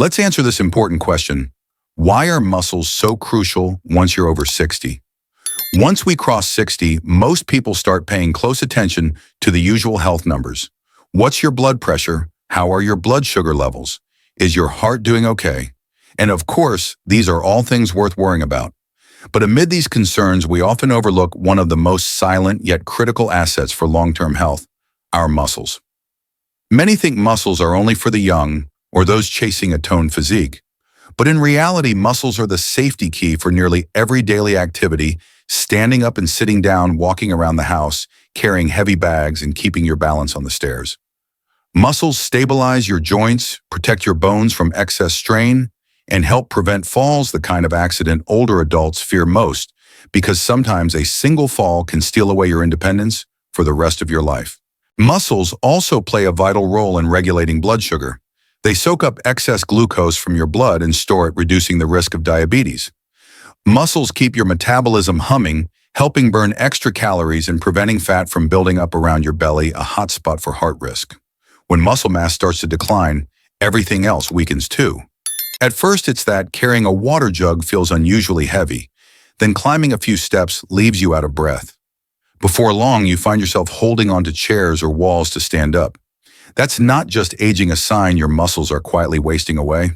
Let's answer this important question. Why are muscles so crucial once you're over 60? Once we cross 60, most people start paying close attention to the usual health numbers. What's your blood pressure? How are your blood sugar levels? Is your heart doing okay? And of course, these are all things worth worrying about. But amid these concerns, we often overlook one of the most silent yet critical assets for long-term health, our muscles. Many think muscles are only for the young or those chasing a toned physique. But in reality, muscles are the safety key for nearly every daily activity, standing up and sitting down, walking around the house, carrying heavy bags, and keeping your balance on the stairs. Muscles stabilize your joints, protect your bones from excess strain, and help prevent falls, the kind of accident older adults fear most, because sometimes a single fall can steal away your independence for the rest of your life. Muscles also play a vital role in regulating blood sugar. They soak up excess glucose from your blood and store it, reducing the risk of diabetes. Muscles keep your metabolism humming, helping burn extra calories and preventing fat from building up around your belly, a hotspot for heart risk. When muscle mass starts to decline, everything else weakens too. At first, it's that carrying a water jug feels unusually heavy. Then climbing a few steps leaves you out of breath. Before long, you find yourself holding onto chairs or walls to stand up. That's not just aging a sign your muscles are quietly wasting away.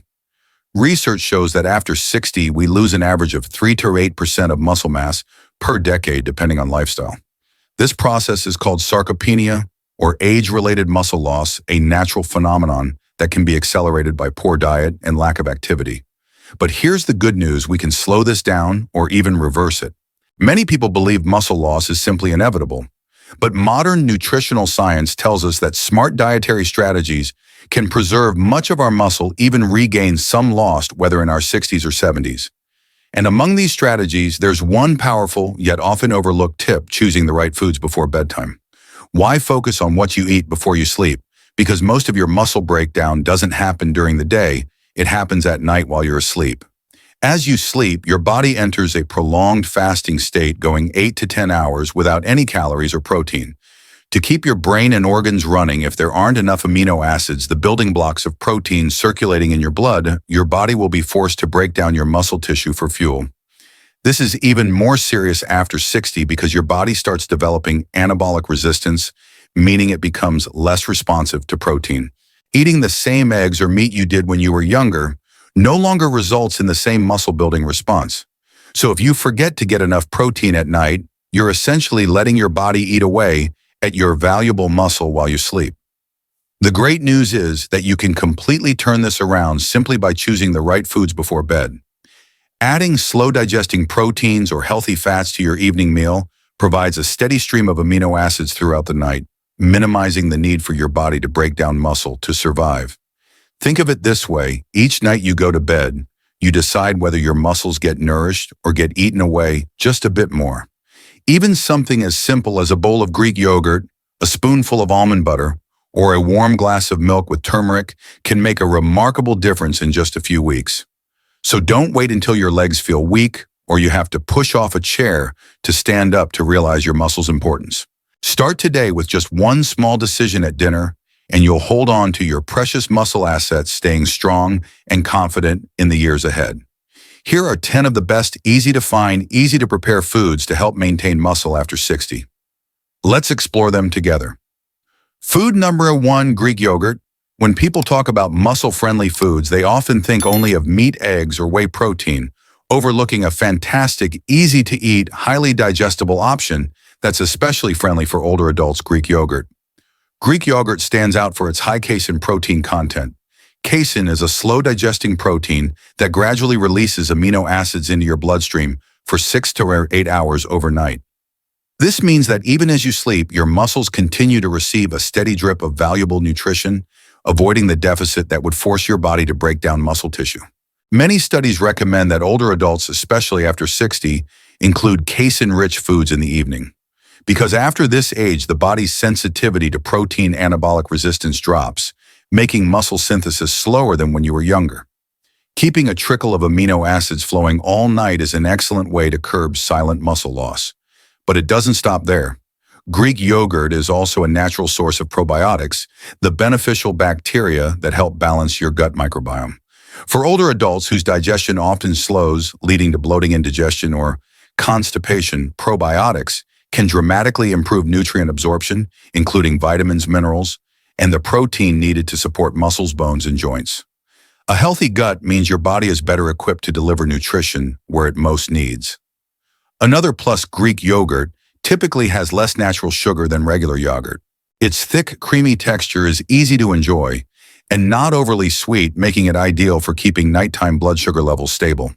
Research shows that after 60, we lose an average of 3 to 8% of muscle mass per decade, depending on lifestyle. This process is called sarcopenia, or age-related muscle loss, a natural phenomenon that can be accelerated by poor diet and lack of activity. But here's the good news: we can slow this down or even reverse it. Many people believe muscle loss is simply inevitable. But modern nutritional science tells us that smart dietary strategies can preserve much of our muscle, even regain some lost, whether in our 60s or 70s. And among these strategies, there's one powerful yet often overlooked tip: choosing the right foods before bedtime. Why focus on what you eat before you sleep? Because most of your muscle breakdown doesn't happen during the day, it happens at night while you're asleep. As you sleep, your body enters a prolonged fasting state, going 8 to 10 hours without any calories or protein. To keep your brain and organs running, if there aren't enough amino acids, the building blocks of protein circulating in your blood, your body will be forced to break down your muscle tissue for fuel. This is even more serious after 60 because your body starts developing anabolic resistance, meaning it becomes less responsive to protein. Eating the same eggs or meat you did when you were younger no longer results in the same muscle-building response. So if you forget to get enough protein at night, you're essentially letting your body eat away at your valuable muscle while you sleep. The great news is that you can completely turn this around simply by choosing the right foods before bed. Adding slow-digesting proteins or healthy fats to your evening meal provides a steady stream of amino acids throughout the night, minimizing the need for your body to break down muscle to survive. Think of it this way: each night you go to bed, you decide whether your muscles get nourished or get eaten away just a bit more. Even something as simple as a bowl of Greek yogurt, a spoonful of almond butter, or a warm glass of milk with turmeric can make a remarkable difference in just a few weeks. So don't wait until your legs feel weak or you have to push off a chair to stand up to realize your muscles' importance. Start today with just one small decision at dinner, and you'll hold on to your precious muscle assets, staying strong and confident in the years ahead. Here are 10 of the best easy-to-find, easy-to-prepare foods to help maintain muscle after 60. Let's explore them together. Food number 1, Greek yogurt. When people talk about muscle-friendly foods, they often think only of meat, eggs, or whey protein, overlooking a fantastic, easy-to-eat, highly digestible option that's especially friendly for older adults: Greek yogurt. Greek yogurt stands out for its high casein protein content. Casein is a slow-digesting protein that gradually releases amino acids into your bloodstream for 6 to 8 hours overnight. This means that even as you sleep, your muscles continue to receive a steady drip of valuable nutrition, avoiding the deficit that would force your body to break down muscle tissue. Many studies recommend that older adults, especially after 60, include casein-rich foods in the evening. Because after this age, the body's sensitivity to protein anabolic resistance drops, making muscle synthesis slower than when you were younger. Keeping a trickle of amino acids flowing all night is an excellent way to curb silent muscle loss. But it doesn't stop there. Greek yogurt is also a natural source of probiotics, the beneficial bacteria that help balance your gut microbiome. For older adults whose digestion often slows, leading to bloating, indigestion, or constipation, probiotics can dramatically improve nutrient absorption, including vitamins, minerals, and the protein needed to support muscles, bones, and joints. A healthy gut means your body is better equipped to deliver nutrition where it most needs. Another plus, Greek yogurt typically has less natural sugar than regular yogurt. Its thick, creamy texture is easy to enjoy and not overly sweet, making it ideal for keeping nighttime blood sugar levels stable.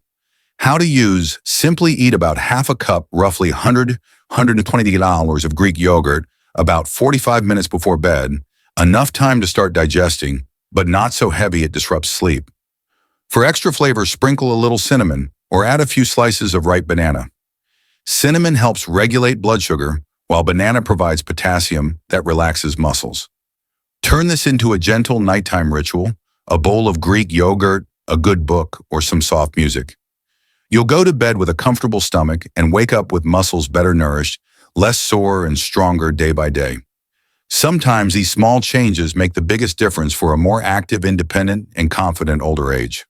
How to use: simply eat about half a cup, roughly 120 calories of Greek yogurt, about 45 minutes before bed, enough time to start digesting, but not so heavy it disrupts sleep. For extra flavor, sprinkle a little cinnamon or add a few slices of ripe banana. Cinnamon helps regulate blood sugar, while banana provides potassium that relaxes muscles. Turn this into a gentle nighttime ritual: a bowl of Greek yogurt, a good book, or some soft music. You'll go to bed with a comfortable stomach and wake up with muscles better nourished, less sore, and stronger day by day. Sometimes these small changes make the biggest difference for a more active, independent, and confident older age.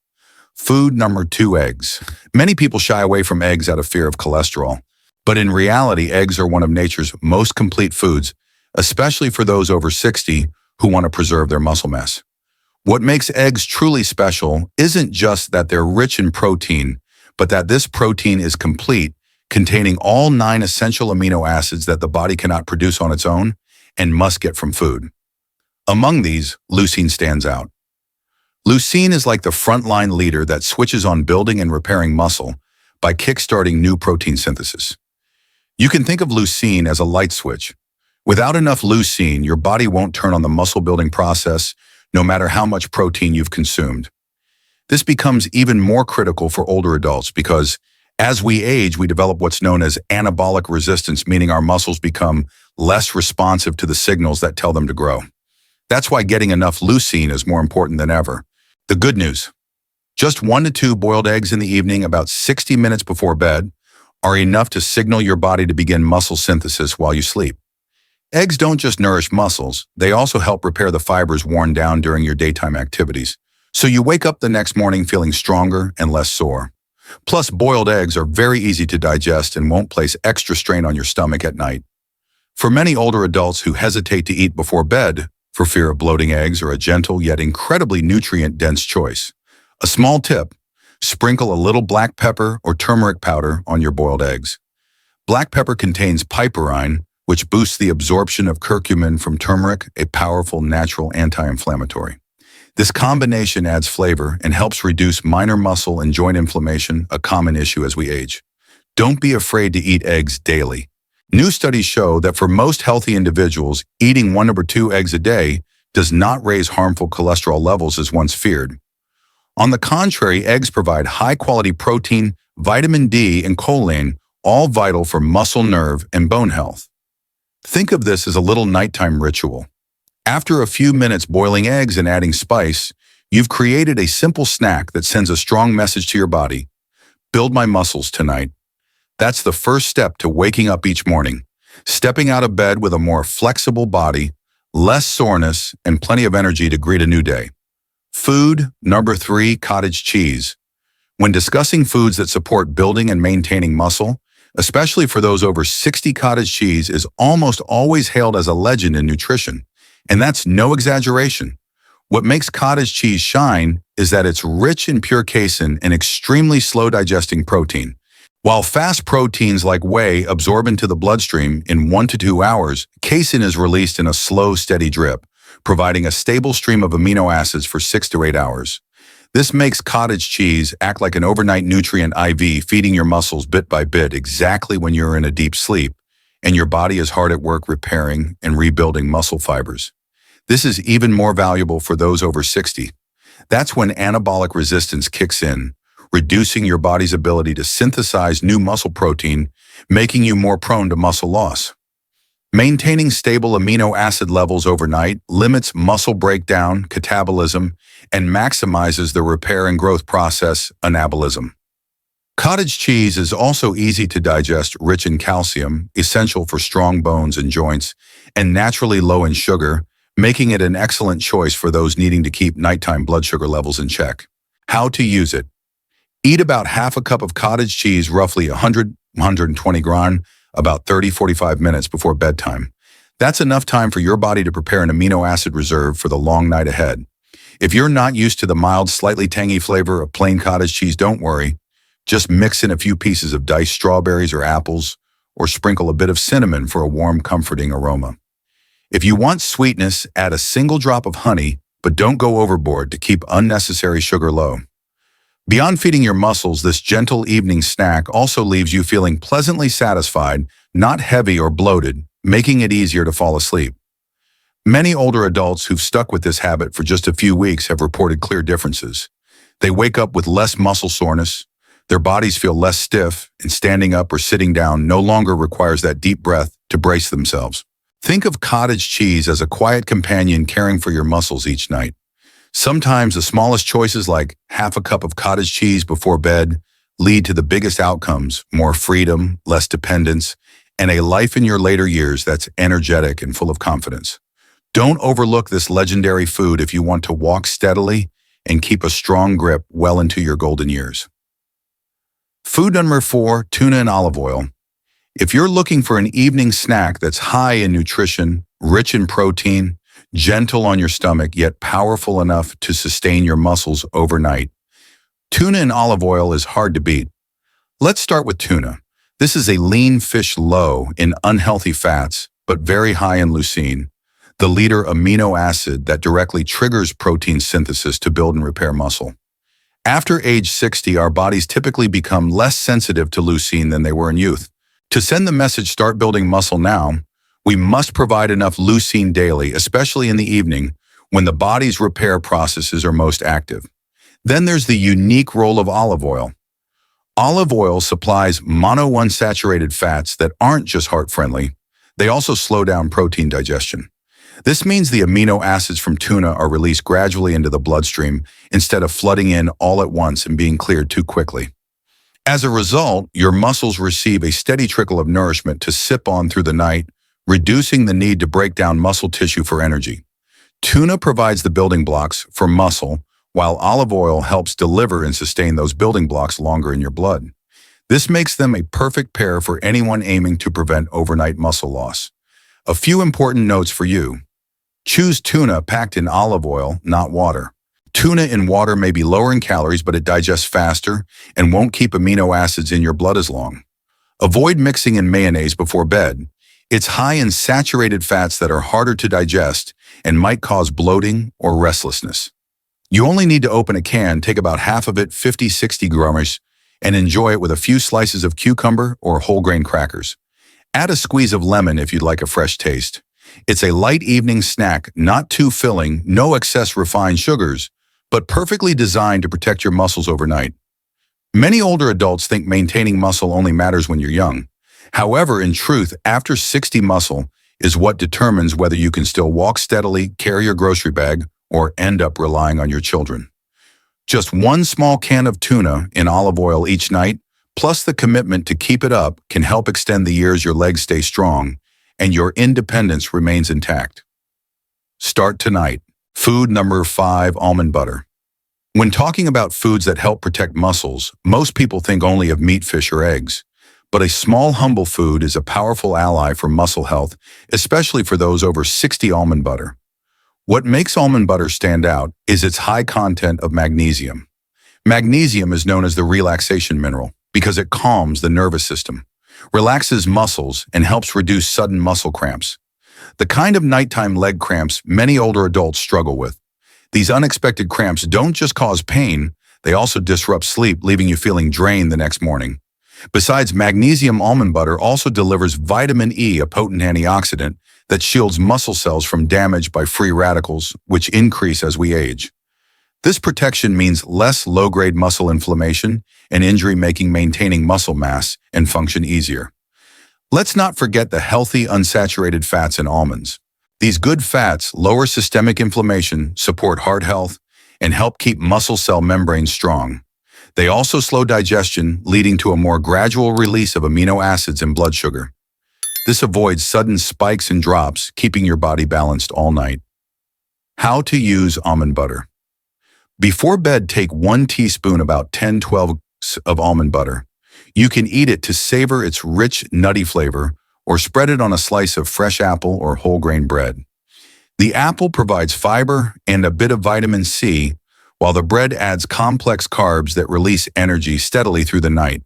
Food number 2, eggs. Many people shy away from eggs out of fear of cholesterol, but in reality, eggs are one of nature's most complete foods, especially for those over 60 who want to preserve their muscle mass. What makes eggs truly special isn't just that they're rich in protein, but that this protein is complete, containing all 9 essential amino acids that the body cannot produce on its own and must get from food. Among these, leucine stands out. Leucine is like the frontline leader that switches on building and repairing muscle by kickstarting new protein synthesis. You can think of leucine as a light switch. Without enough leucine, your body won't turn on the muscle-building process, no matter how much protein you've consumed. This becomes even more critical for older adults because, as we age, we develop what's known as anabolic resistance, meaning our muscles become less responsive to the signals that tell them to grow. That's why getting enough leucine is more important than ever. The good news: just 1 to 2 boiled eggs in the evening, about 60 minutes before bed, are enough to signal your body to begin muscle synthesis while you sleep. Eggs don't just nourish muscles, they also help repair the fibers worn down during your daytime activities, so you wake up the next morning feeling stronger and less sore. Plus, boiled eggs are very easy to digest and won't place extra strain on your stomach at night. For many older adults who hesitate to eat before bed for fear of bloating, eggs are a gentle yet incredibly nutrient-dense choice. A small tip: sprinkle a little black pepper or turmeric powder on your boiled eggs. Black pepper contains piperine, which boosts the absorption of curcumin from turmeric, a powerful natural anti-inflammatory. This combination adds flavor and helps reduce minor muscle and joint inflammation, a common issue as we age. Don't be afraid to eat eggs daily. New studies show that for most healthy individuals, eating 1 to 2 eggs a day does not raise harmful cholesterol levels as once feared. On the contrary, eggs provide high-quality protein, vitamin D, and choline, all vital for muscle, nerve, and bone health. Think of this as a little nighttime ritual. After a few minutes boiling eggs and adding spice, you've created a simple snack that sends a strong message to your body: build my muscles tonight. That's the first step to waking up each morning, stepping out of bed with a more flexible body, less soreness, and plenty of energy to greet a new day. Food number 3, cottage cheese. When discussing foods that support building and maintaining muscle, especially for those over 60, cottage cheese is almost always hailed as a legend in nutrition. And that's no exaggeration. What makes cottage cheese shine is that it's rich in pure casein and extremely slow digesting protein. While fast proteins like whey absorb into the bloodstream in 1 to 2 hours, casein is released in a slow, steady drip, providing a stable stream of amino acids for 6 to 8 hours. This makes cottage cheese act like an overnight nutrient IV, feeding your muscles bit by bit exactly when you're in a deep sleep and your body is hard at work repairing and rebuilding muscle fibers. This is even more valuable for those over 60. That's when anabolic resistance kicks in, reducing your body's ability to synthesize new muscle protein, making you more prone to muscle loss. Maintaining stable amino acid levels overnight limits muscle breakdown, catabolism, and maximizes the repair and growth process, anabolism. Cottage cheese is also easy to digest, rich in calcium, essential for strong bones and joints, and naturally low in sugar, making it an excellent choice for those needing to keep nighttime blood sugar levels in check. How to use it. Eat about half a cup of cottage cheese, roughly 120 gram, about 30-45 minutes before bedtime. That's enough time for your body to prepare an amino acid reserve for the long night ahead. If you're not used to the mild, slightly tangy flavor of plain cottage cheese, don't worry. Just mix in a few pieces of diced strawberries or apples, or sprinkle a bit of cinnamon for a warm, comforting aroma. If you want sweetness, add a single drop of honey, but don't go overboard to keep unnecessary sugar low. Beyond feeding your muscles, this gentle evening snack also leaves you feeling pleasantly satisfied, not heavy or bloated, making it easier to fall asleep. Many older adults who've stuck with this habit for just a few weeks have reported clear differences. They wake up with less muscle soreness, their bodies feel less stiff, and standing up or sitting down no longer requires that deep breath to brace themselves. Think of cottage cheese as a quiet companion caring for your muscles each night. Sometimes the smallest choices, like half a cup of cottage cheese before bed, lead to the biggest outcomes: more freedom, less dependence, and a life in your later years that's energetic and full of confidence. Don't overlook this legendary food if you want to walk steadily and keep a strong grip well into your golden years. Food number 4, tuna and olive oil. If you're looking for an evening snack that's high in nutrition, rich in protein, gentle on your stomach, yet powerful enough to sustain your muscles overnight, tuna and olive oil is hard to beat. Let's start with tuna. This is a lean fish low in unhealthy fats, but very high in leucine, the leader amino acid that directly triggers protein synthesis to build and repair muscle. After age 60, our bodies typically become less sensitive to leucine than they were in youth. To send the message, start building muscle now, we must provide enough leucine daily, especially in the evening when the body's repair processes are most active. Then there's the unique role of olive oil. Olive oil supplies monounsaturated fats that aren't just heart-friendly, they also slow down protein digestion. This means the amino acids from tuna are released gradually into the bloodstream instead of flooding in all at once and being cleared too quickly. As a result, your muscles receive a steady trickle of nourishment to sip on through the night, reducing the need to break down muscle tissue for energy. Tuna provides the building blocks for muscle, while olive oil helps deliver and sustain those building blocks longer in your blood. This makes them a perfect pair for anyone aiming to prevent overnight muscle loss. A few important notes for you. Choose tuna packed in olive oil, not water. Tuna in water may be lower in calories, but it digests faster and won't keep amino acids in your blood as long. Avoid mixing in mayonnaise before bed. It's high in saturated fats that are harder to digest and might cause bloating or restlessness. You only need to open a can, take about half of it, 50-60 grams, and enjoy it with a few slices of cucumber or whole grain crackers. Add a squeeze of lemon if you'd like a fresh taste. It's a light evening snack, not too filling, no excess refined sugars, but perfectly designed to protect your muscles overnight. Many older adults think maintaining muscle only matters when you're young. However, in truth, after 60, muscle is what determines whether you can still walk steadily, carry your grocery bag, or end up relying on your children. Just one small can of tuna in olive oil each night, plus the commitment to keep it up, can help extend the years your legs stay strong and your independence remains intact. Start tonight. Food number 5, almond butter. When talking about foods that help protect muscles, most people think only of meat, fish, or eggs. But a small, humble food is a powerful ally for muscle health, especially for those over 60. Almond butter. What makes almond butter stand out is its high content of magnesium. Magnesium is known as the relaxation mineral because it calms the nervous system, relaxes muscles, and helps reduce sudden muscle cramps, the kind of nighttime leg cramps many older adults struggle with. These unexpected cramps don't just cause pain, they also disrupt sleep, leaving you feeling drained the next morning. Besides, magnesium almond butter also delivers vitamin E, a potent antioxidant that shields muscle cells from damage by free radicals, which increase as we age. This protection means less low-grade muscle inflammation and injury, making maintaining muscle mass and function easier. Let's not forget the healthy, unsaturated fats in almonds. These good fats lower systemic inflammation, support heart health, and help keep muscle cell membranes strong. They also slow digestion, leading to a more gradual release of amino acids and blood sugar. This avoids sudden spikes and drops, keeping your body balanced all night. How to use almond butter. Before bed, take 1 teaspoon, about 10-12 of almond butter. You can eat it to savor its rich, nutty flavor, or spread it on a slice of fresh apple or whole grain bread. The apple provides fiber and a bit of vitamin C, while the bread adds complex carbs that release energy steadily through the night.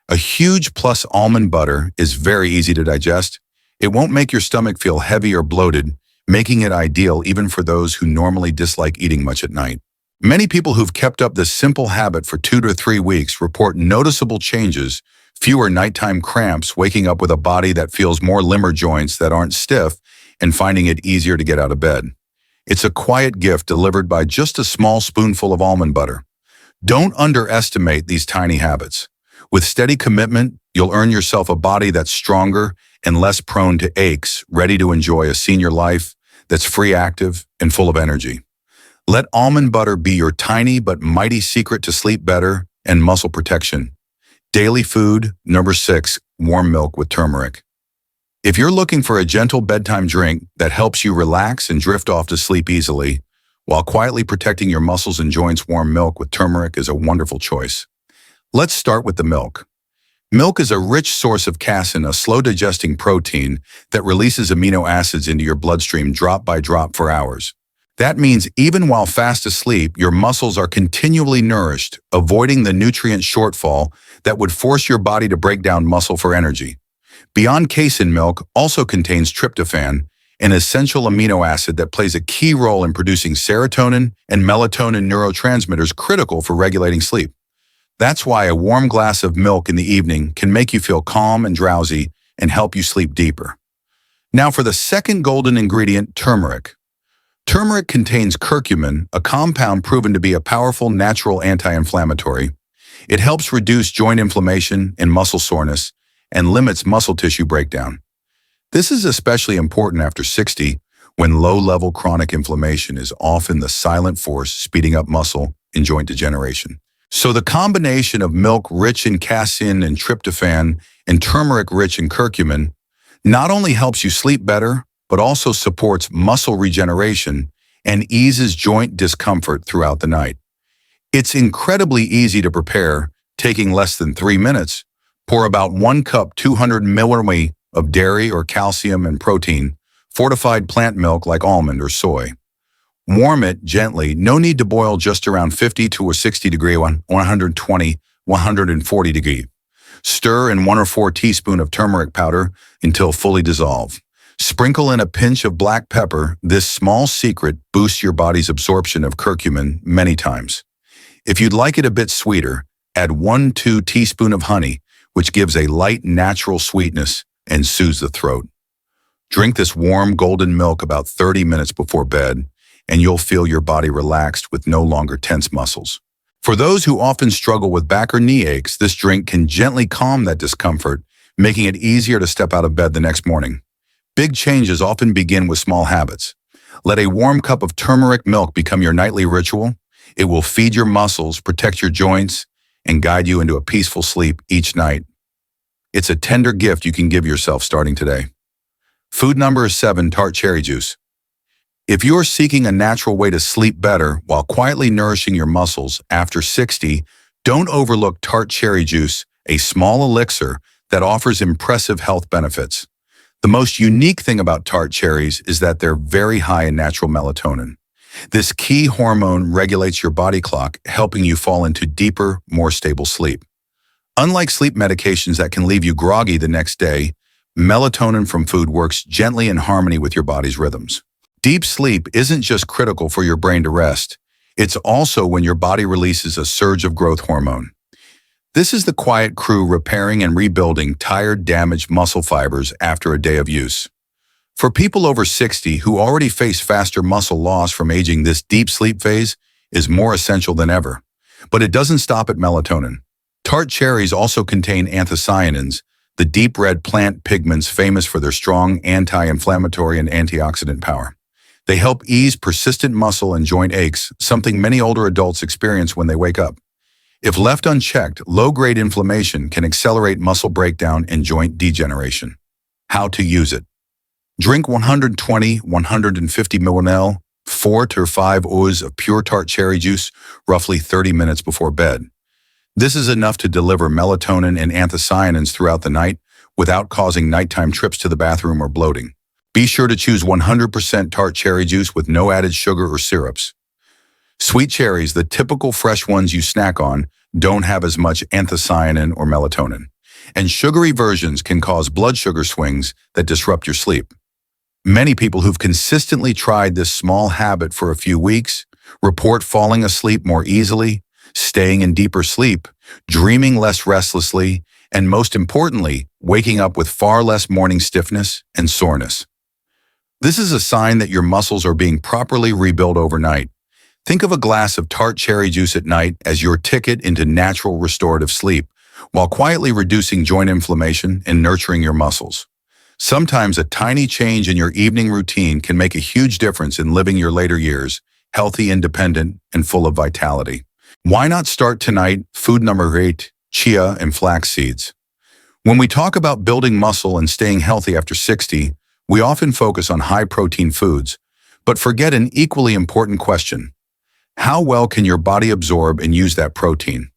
A huge plus, almond butter is very easy to digest. It won't make your stomach feel heavy or bloated, making it ideal even for those who normally dislike eating much at night. Many people who've kept up this simple habit for 2 to 3 weeks report noticeable changes: fewer nighttime cramps, waking up with a body that feels more limber, joints that aren't stiff, and finding it easier to get out of bed. It's a quiet gift delivered by just a small spoonful of almond butter. Don't underestimate these tiny habits. With steady commitment, you'll earn yourself a body that's stronger and less prone to aches, ready to enjoy a senior life that's free, active, and full of energy. Let almond butter be your tiny but mighty secret to sleep better and muscle protection. Daily food. Number 6, warm milk with turmeric. If you're looking for a gentle bedtime drink that helps you relax and drift off to sleep easily, while quietly protecting your muscles and joints, warm milk with turmeric is a wonderful choice. Let's start with the milk. Milk is a rich source of casein, a slow-digesting protein that releases amino acids into your bloodstream drop by drop for hours. That means even while fast asleep, your muscles are continually nourished, avoiding the nutrient shortfall that would force your body to break down muscle for energy. Beyond casein, milk also contains tryptophan, an essential amino acid that plays a key role in producing serotonin and melatonin, neurotransmitters critical for regulating sleep. That's why a warm glass of milk in the evening can make you feel calm and drowsy and help you sleep deeper. Now for the second golden ingredient, turmeric. Turmeric contains curcumin, a compound proven to be a powerful natural anti-inflammatory. It helps reduce joint inflammation and muscle soreness and limits muscle tissue breakdown. This is especially important after 60, when low-level chronic inflammation is often the silent force speeding up muscle and joint degeneration. So the combination of milk rich in casein and tryptophan and turmeric rich in curcumin not only helps you sleep better, but also supports muscle regeneration and eases joint discomfort throughout the night. It's incredibly easy to prepare, taking less than 3 minutes. Pour about 1 cup 200 milliliters of dairy or calcium and protein, fortified plant milk like almond or soy. Warm it gently, no need to boil, just around 50 to 60 degree, 120, 140 degree. Stir in 1 or 4 teaspoons of turmeric powder until fully dissolved. Sprinkle in a pinch of black pepper. This small secret boosts your body's absorption of curcumin many times. If you'd like it a bit sweeter, add 1-2 teaspoons of honey, which gives a light, natural sweetness and soothes the throat. Drink this warm, golden milk about 30 minutes before bed, and you'll feel your body relaxed with no longer tense muscles. For those who often struggle with back or knee aches, this drink can gently calm that discomfort, making it easier to step out of bed the next morning. Big changes often begin with small habits. Let a warm cup of turmeric milk become your nightly ritual. It will feed your muscles, protect your joints, and guide you into a peaceful sleep each night. It's a tender gift you can give yourself starting today. Food number 7, tart cherry juice. If you're seeking a natural way to sleep better while quietly nourishing your muscles after 60, don't overlook tart cherry juice, a small elixir that offers impressive health benefits. The most unique thing about tart cherries is that they're very high in natural melatonin. This key hormone regulates your body clock, helping you fall into deeper, more stable sleep. Unlike sleep medications that can leave you groggy the next day, melatonin from food works gently in harmony with your body's rhythms. Deep sleep isn't just critical for your brain to rest, it's also when your body releases a surge of growth hormone. This is the quiet crew repairing and rebuilding tired, damaged muscle fibers after a day of use. For people over 60 who already face faster muscle loss from aging, this deep sleep phase is more essential than ever. But it doesn't stop at melatonin. Tart cherries also contain anthocyanins, the deep red plant pigments famous for their strong anti-inflammatory and antioxidant power. They help ease persistent muscle and joint aches, something many older adults experience when they wake up. If left unchecked, low-grade inflammation can accelerate muscle breakdown and joint degeneration. How to use it? Drink 120-150 ml 4 to 5 oz of pure tart cherry juice, roughly 30 minutes before bed. This is enough to deliver melatonin and anthocyanins throughout the night without causing nighttime trips to the bathroom or bloating. Be sure to choose 100% tart cherry juice with no added sugar or syrups. Sweet cherries, the typical fresh ones you snack on, don't have as much anthocyanin or melatonin. And sugary versions can cause blood sugar swings that disrupt your sleep. Many people who've consistently tried this small habit for a few weeks report falling asleep more easily, staying in deeper sleep, dreaming less restlessly, and most importantly, waking up with far less morning stiffness and soreness. This is a sign that your muscles are being properly rebuilt overnight. Think of a glass of tart cherry juice at night as your ticket into natural restorative sleep, while quietly reducing joint inflammation and nurturing your muscles. Sometimes a tiny change in your evening routine can make a huge difference in living your later years, healthy, independent, and full of vitality. Why not start tonight? Food number 8, chia and flax seeds. When we talk about building muscle and staying healthy after 60, we often focus on high-protein foods, but forget an equally important question. How well can your body absorb and use that protein?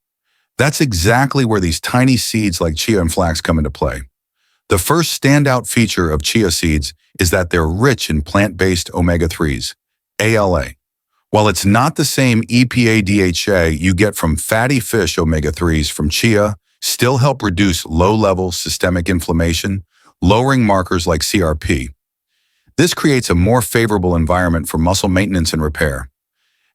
That's exactly where these tiny seeds like chia and flax come into play. The first standout feature of chia seeds is that they're rich in plant-based omega-3s, ALA. While it's not the same EPA-DHA you get from fatty fish, omega-3s from chia still help reduce low-level systemic inflammation, lowering markers like CRP. This creates a more favorable environment for muscle maintenance and repair.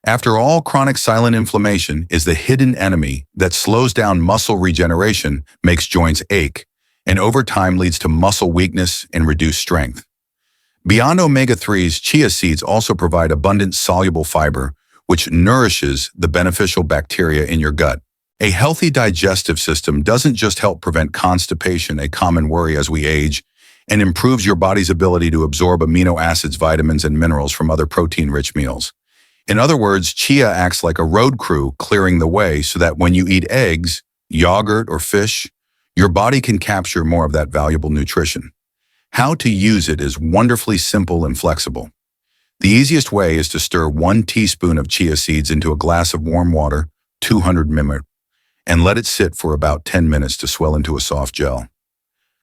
After all, chronic silent inflammation is the hidden enemy that slows down muscle regeneration, makes joints ache, and over time leads to muscle weakness and reduced strength. Beyond omega-3s, chia seeds also provide abundant soluble fiber, which nourishes the beneficial bacteria in your gut. A healthy digestive system doesn't just help prevent constipation, a common worry as we age, and improves your body's ability to absorb amino acids, vitamins, and minerals from other protein-rich meals. In other words, chia acts like a road crew, clearing the way so that when you eat eggs, yogurt, or fish, your body can capture more of that valuable nutrition. How to use it is wonderfully simple and flexible. The easiest way is to stir 1 teaspoon of chia seeds into a glass of warm water, 200 ml, and let it sit for about 10 minutes to swell into a soft gel.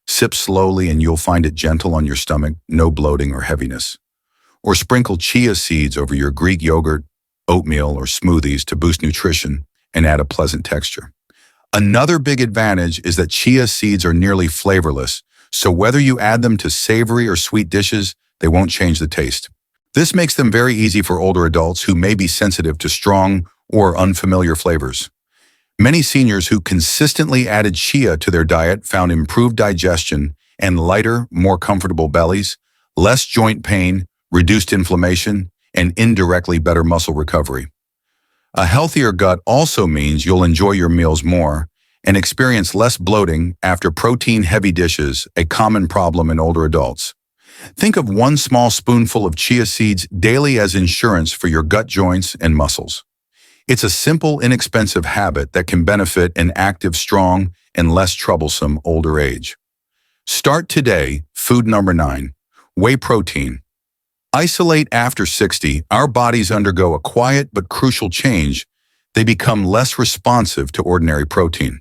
Sip slowly and you'll find it gentle on your stomach, no bloating or heaviness. Or sprinkle chia seeds over your Greek yogurt, oatmeal, or smoothies to boost nutrition and add a pleasant texture. Another big advantage is that chia seeds are nearly flavorless, so whether you add them to savory or sweet dishes, they won't change the taste. This makes them very easy for older adults who may be sensitive to strong or unfamiliar flavors. Many seniors who consistently added chia to their diet found improved digestion and lighter, more comfortable bellies, less joint pain, reduced inflammation, and indirectly better muscle recovery. A healthier gut also means you'll enjoy your meals more and experience less bloating after protein-heavy dishes, a common problem in older adults. Think of 1 small spoonful of chia seeds daily as insurance for your gut joints and muscles. It's a simple, inexpensive habit that can benefit an active, strong, and less troublesome older age. Start today. Food number 9, whey protein. Isolate after 60, our bodies undergo a quiet but crucial change. They become less responsive to ordinary protein.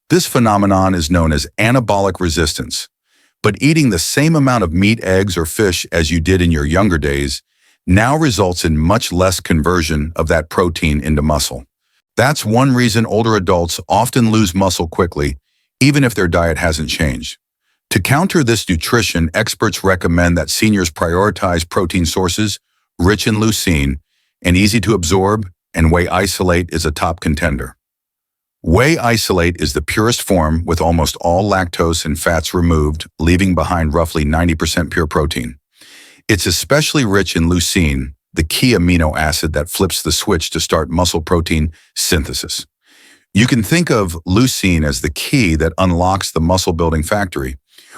This phenomenon is known as anabolic resistance. But eating the same amount of meat, eggs, or fish as you did in your younger days now results in much less conversion of that protein into muscle. That's one reason older adults often lose muscle quickly, even if their diet hasn't changed. To counter this nutrition, experts recommend that seniors prioritize protein sources rich in leucine and easy to absorb, and whey isolate is a top contender. Whey isolate is the purest form with almost all lactose and fats removed, leaving behind roughly 90% pure protein. It's especially rich in leucine, the key amino acid that flips the switch to start muscle protein synthesis. You can think of leucine as the key that unlocks the muscle-building factory.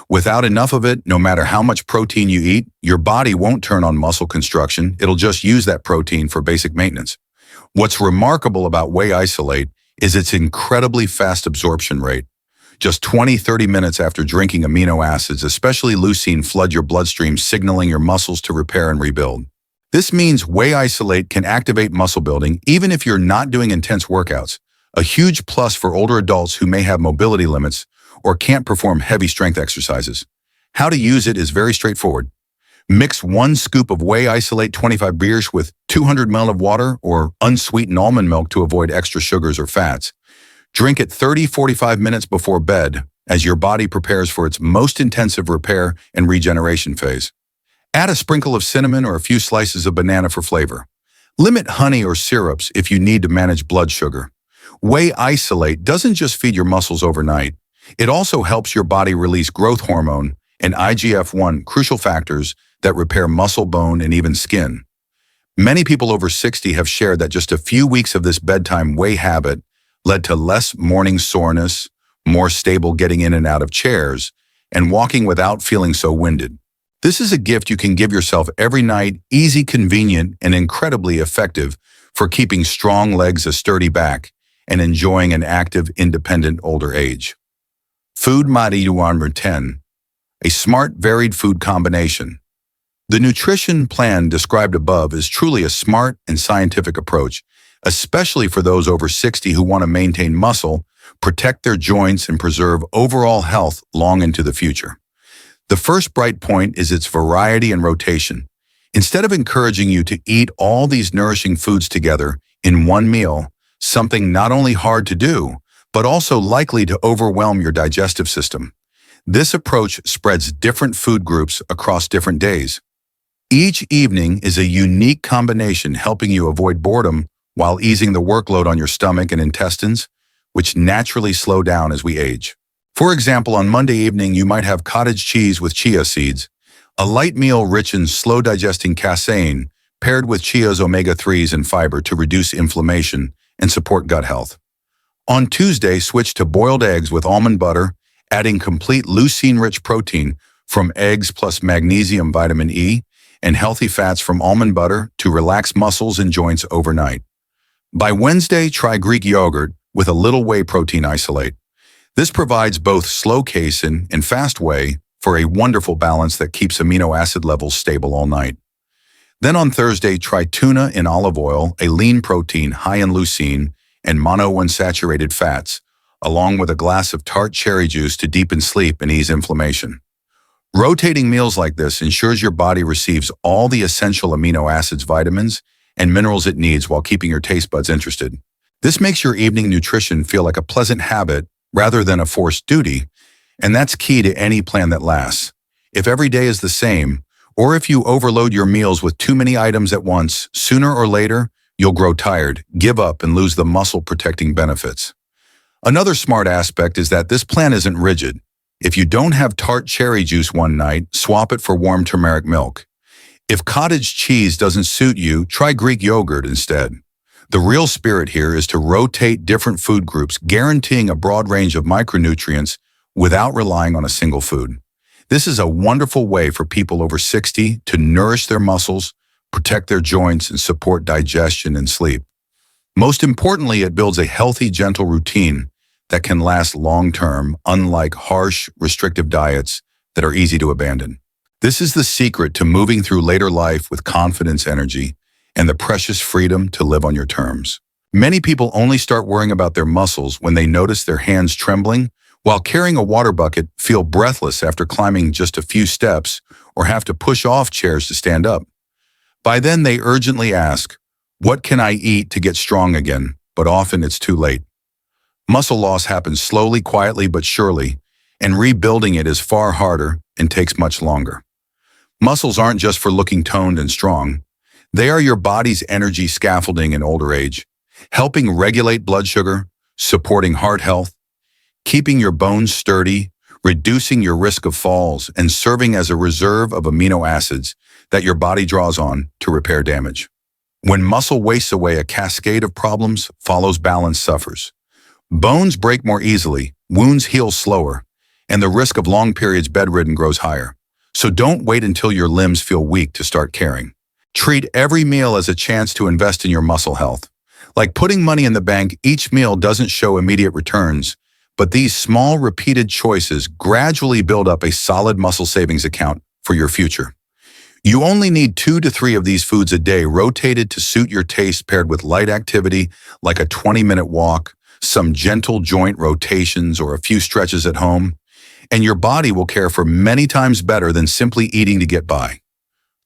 Without enough of it, no matter how much protein you eat, your body won't turn on muscle construction. It'll just use that protein for basic maintenance. What's remarkable about whey isolate is its incredibly fast absorption rate. Just 20-30 minutes after drinking amino acids, especially leucine, flood your bloodstream, signaling your muscles to repair and rebuild. This means Whey Isolate can activate muscle building even if you're not doing intense workouts, a huge plus for older adults who may have mobility limits or can't perform heavy strength exercises. How to use it is very straightforward. Mix 1 scoop of Whey Isolate 25 beers with 200 ml of water or unsweetened almond milk to avoid extra sugars or fats. Drink it 30-45 minutes before bed as your body prepares for its most intensive repair and regeneration phase. Add a sprinkle of cinnamon or a few slices of banana for flavor. Limit honey or syrups if you need to manage blood sugar. Whey Isolate doesn't just feed your muscles overnight. It also helps your body release growth hormone and IGF-1, crucial factors that repair muscle, bone, and even skin. Many people over 60 have shared that just a few weeks of this bedtime whey habit led to less morning soreness, more stable getting in and out of chairs, and walking without feeling so winded. This is a gift you can give yourself every night, easy, convenient, and incredibly effective for keeping strong legs, a sturdy back, and enjoying an active, independent older age. Food Marijuana number 10. A smart, varied food combination. The nutrition plan described above is truly a smart and scientific approach, especially for those over 60 who want to maintain muscle, protect their joints, and preserve overall health long into the future. The first bright point is its variety and rotation. Instead of encouraging you to eat all these nourishing foods together in one meal, something not only hard to do, but also likely to overwhelm your digestive system, this approach spreads different food groups across different days. Each evening is a unique combination helping you avoid boredom while easing the workload on your stomach and intestines, which naturally slow down as we age. For example, on Monday evening, you might have cottage cheese with chia seeds, a light meal rich in slow-digesting casein, paired with chia's omega-3s and fiber to reduce inflammation and support gut health. On Tuesday, switch to boiled eggs with almond butter, adding complete leucine-rich protein from eggs plus magnesium, vitamin E, and healthy fats from almond butter to relax muscles and joints overnight. By Wednesday, try Greek yogurt with a little whey protein isolate. This provides both slow casein and fast whey for a wonderful balance that keeps amino acid levels stable all night. Then on Thursday, try tuna in olive oil, a lean protein high in leucine and monounsaturated fats, along with a glass of tart cherry juice to deepen sleep and ease inflammation. Rotating meals like this ensures your body receives all the essential amino acids, vitamins, and minerals it needs while keeping your taste buds interested. This makes your evening nutrition feel like a pleasant habit rather than a forced duty, and that's key to any plan that lasts. If every day is the same, or if you overload your meals with too many items at once, sooner or later, you'll grow tired, give up, and lose the muscle-protecting benefits. Another smart aspect is that this plan isn't rigid. If you don't have tart cherry juice one night, swap it for warm turmeric milk. If cottage cheese doesn't suit you, try Greek yogurt instead. The real spirit here is to rotate different food groups, guaranteeing a broad range of micronutrients without relying on a single food. This is a wonderful way for people over 60 to nourish their muscles, protect their joints, and support digestion and sleep. Most importantly, it builds a healthy, gentle routine that can last long-term, unlike harsh, restrictive diets that are easy to abandon. This is the secret to moving through later life with confidence, energy, and the precious freedom to live on your terms. Many people only start worrying about their muscles when they notice their hands trembling, while carrying a water bucket, feel breathless after climbing just a few steps, or have to push off chairs to stand up. By then, they urgently ask, "What can I eat to get strong again?" But often it's too late. Muscle loss happens slowly, quietly, but surely, and rebuilding it is far harder and takes much longer. Muscles aren't just for looking toned and strong. They are your body's energy scaffolding in older age, helping regulate blood sugar, supporting heart health, keeping your bones sturdy, reducing your risk of falls, and serving as a reserve of amino acids that your body draws on to repair damage. When muscle wastes away, a cascade of problems follows. Balance suffers. Bones break more easily, wounds heal slower, and the risk of long periods bedridden grows higher. So don't wait until your limbs feel weak to start caring. Treat every meal as a chance to invest in your muscle health. Like putting money in the bank, each meal doesn't show immediate returns, but these small, repeated choices gradually build up a solid muscle savings account for your future. You only need 2 to 3 of these foods a day, rotated to suit your taste, paired with light activity like a 20-minute walk, some gentle joint rotations, or a few stretches at home, and your body will care for many times better than simply eating to get by.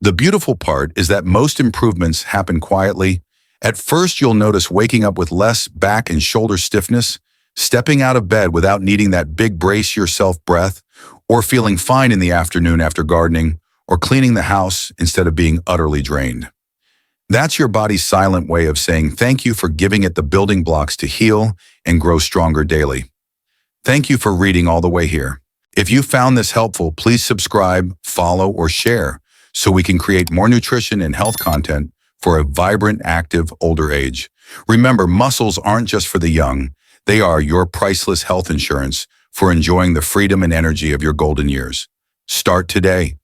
The beautiful part is that most improvements happen quietly. At first, you'll notice waking up with less back and shoulder stiffness, stepping out of bed without needing that big brace yourself breath, or feeling fine in the afternoon after gardening or cleaning the house instead of being utterly drained. That's your body's silent way of saying thank you for giving it the building blocks to heal and grow stronger daily. Thank you for reading all the way here. If you found this helpful, please subscribe, follow, or share so we can create more nutrition and health content for a vibrant, active, older age. Remember, muscles aren't just for the young. They are your priceless health insurance for enjoying the freedom and energy of your golden years. Start today.